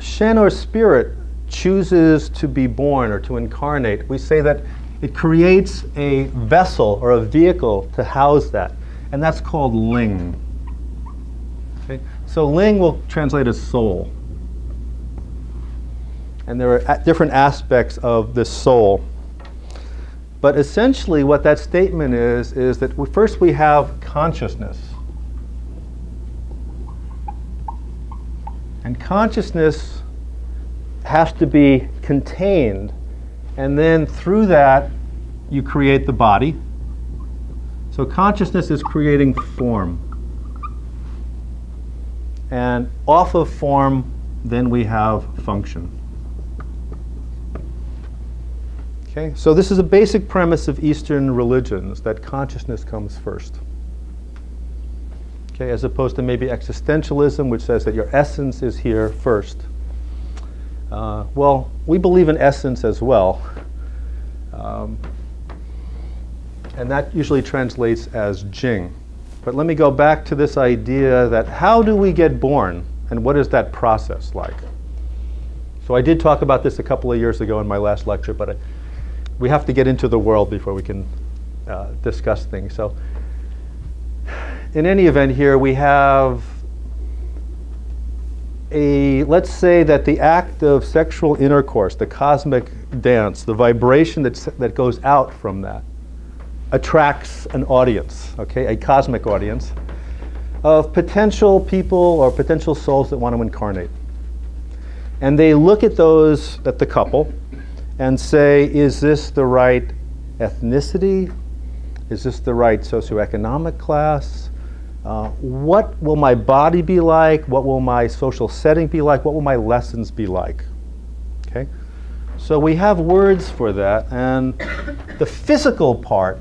Shen or spirit chooses to be born or to incarnate, we say that it creates a vessel or a vehicle to house that, and that's called ling. Okay? So ling will translate as soul. And there are different aspects of this soul. But essentially what that statement is that first we have consciousness. And consciousness has to be contained, and then through that you create the body. So consciousness is creating form. And off of form, then we have function. Okay, so this is a basic premise of Eastern religions, that consciousness comes first. Okay, as opposed to maybe existentialism, which says that your essence is here first. Well, we believe in essence as well. And that usually translates as Jing. But let me go back to this idea that how do we get born, and what is that process like? So I did talk about this a couple of years ago in my last lecture, but we have to get into the world before we can discuss things. So in any event here, we have let's say that the act of sexual intercourse, the cosmic dance, the vibration that goes out from that, attracts an audience, okay, a cosmic audience of potential people or potential souls that want to incarnate. And they look at the couple and say, is this the right ethnicity? Is this the right socioeconomic class? What will my body be like? What will my social setting be like? What will my lessons be like? Okay? So we have words for that. And the physical part,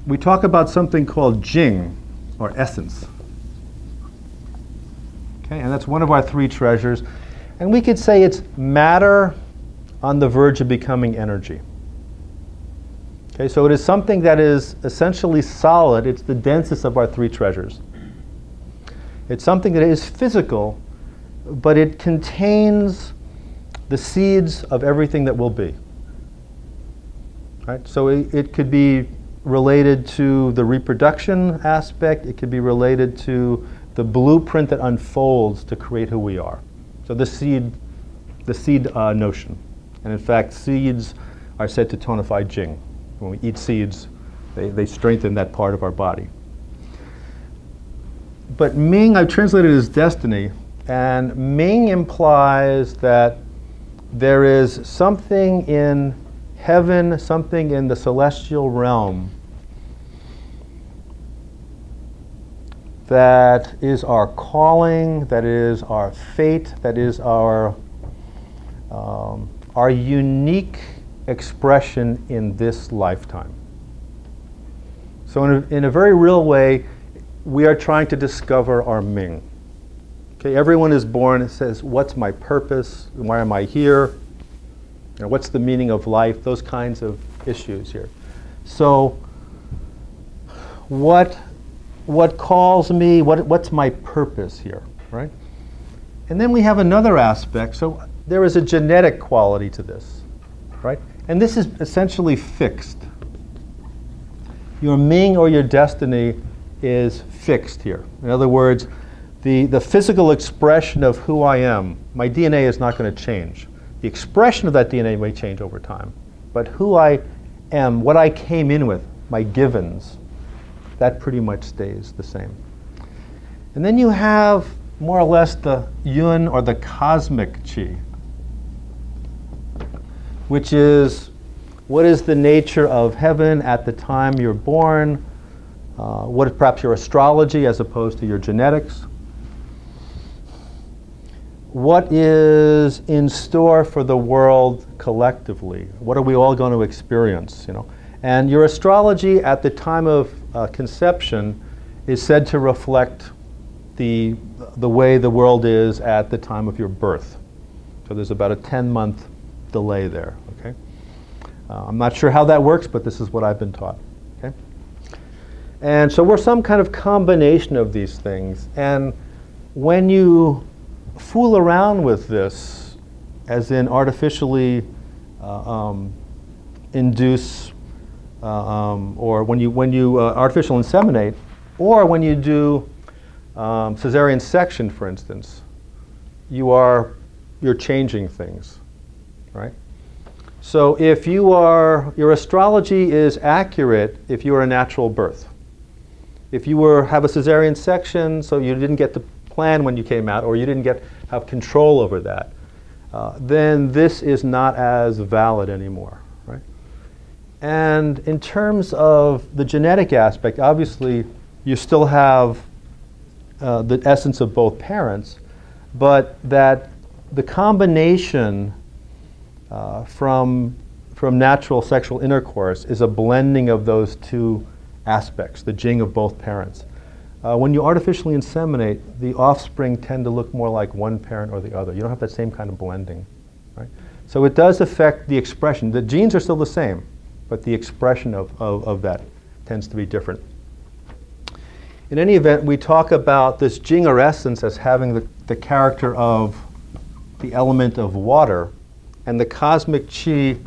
we talk about something called Jing, or essence. Okay? And that's one of our three treasures. And we could say it's matter on the verge of becoming energy. Okay, so it is something that is essentially solid. It's the densest of our three treasures. It's something that is physical, but it contains the seeds of everything that will be. Right? So it could be related to the reproduction aspect. It could be related to the blueprint that unfolds to create who we are. So the seed notion. And in fact, seeds are said to tonify Jing. When we eat seeds, they strengthen that part of our body. But Ming, I've translated as destiny, and Ming implies that there is something in heaven, something in the celestial realm that is our calling, that is our fate, that is our unique expression in this lifetime. So in a very real way, we are trying to discover our Ming. Okay, everyone is born and says, what's my purpose? Why am I here? You know, what's the meaning of life? Those kinds of issues here. So what calls me? What's my purpose here, right? And then we have another aspect. So there is a genetic quality to this, right? And this is essentially fixed. Your Ming or your destiny is fixed here. In other words, the physical expression of who I am, my DNA is not going to change. The expression of that DNA may change over time. But who I am, what I came in with, my givens, that pretty much stays the same. And then you have more or less the yun or the cosmic chi, which is what is the nature of heaven at the time you're born, what is perhaps your astrology as opposed to your genetics, what is in store for the world collectively, what are we all going to experience, you know? And your astrology at the time of conception is said to reflect the way the world is at the time of your birth. So there's about a 10-month delay there, okay? I'm not sure how that works, but this is what I've been taught, okay? And so we're some kind of combination of these things. And when you fool around with this, as in artificially induce, or when you artificial inseminate, or when you do cesarean section, for instance, you're changing things, right? So if your astrology is accurate if you are a natural birth. If you have a cesarean section, so you didn't get the plan when you came out, or you didn't have control over that, then this is not as valid anymore, right? And in terms of the genetic aspect, obviously you still have the essence of both parents, but that the combination from natural sexual intercourse is a blending of those two aspects, the jing of both parents. When you artificially inseminate, the offspring tend to look more like one parent or the other. You don't have that same kind of blending, right? So it does affect the expression. The genes are still the same, but the expression of that tends to be different. In any event, we talk about this jing or essence as having the character of the element of water, and the cosmic chi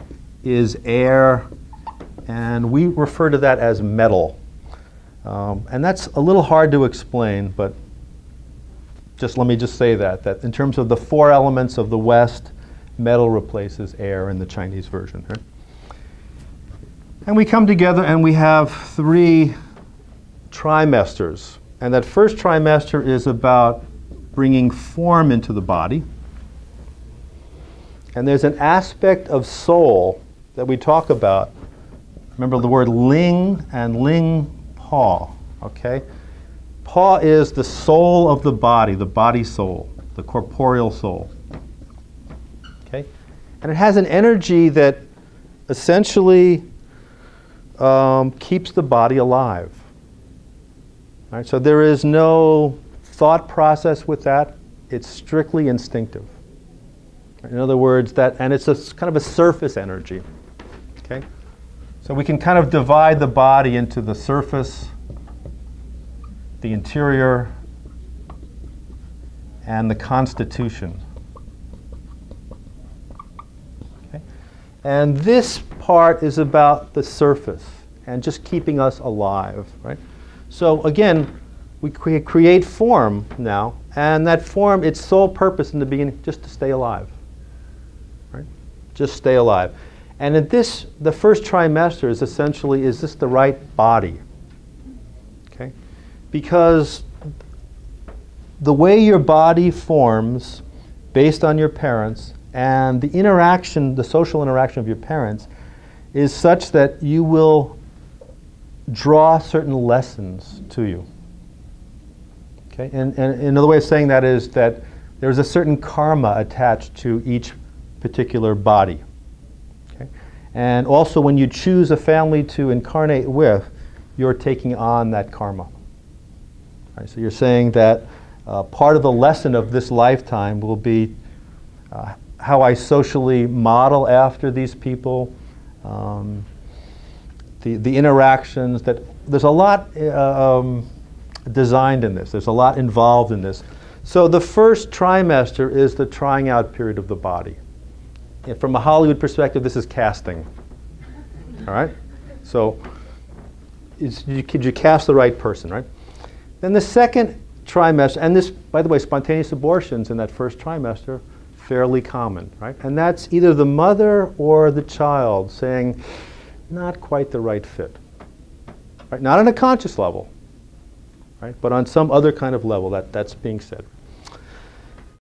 is air, and we refer to that as metal. And that's a little hard to explain, but let me say that in terms of the four elements of the West, metal replaces air in the Chinese version. Right? And we come together and we have 3 trimesters. And that first trimester is about bringing form into the body. And there's an aspect of soul that we talk about. Remember the word ling and ling pa, okay? Pa is the soul of the body soul, the corporeal soul, okay? And it has an energy that essentially keeps the body alive. All right, so there is no thought process with that. It's strictly instinctive. In other words, and it's kind of a surface energy. Okay? So we can kind of divide the body into the surface, the interior, and the constitution. Okay? And this part is about the surface and just keeping us alive, right? So again, we create form now, and that form, its sole purpose in the beginning, just to stay alive. Right? Just stay alive. And in this, the first trimester is essentially, is this the right body? Okay? Because the way your body forms based on your parents and the interaction, the social interaction of your parents, is such that you will draw certain lessons to you. Okay? And another way of saying that is that there's a certain karma attached to each particular body. Okay? And also when you choose a family to incarnate with, you're taking on that karma. Right? So you're saying that part of the lesson of this lifetime will be how I socially model after these people, the interactions, that there's a lot designed in this. There's a lot involved in this. So the first trimester is the trying out period of the body. And from a Hollywood perspective, this is casting. All right? So you cast the right person, right? Then the second trimester, and this, by the way, spontaneous abortions in that first trimester, fairly common, right? And that's either the mother or the child saying, not quite the right fit. Right? Not on a conscious level, right? But on some other kind of level that's being said.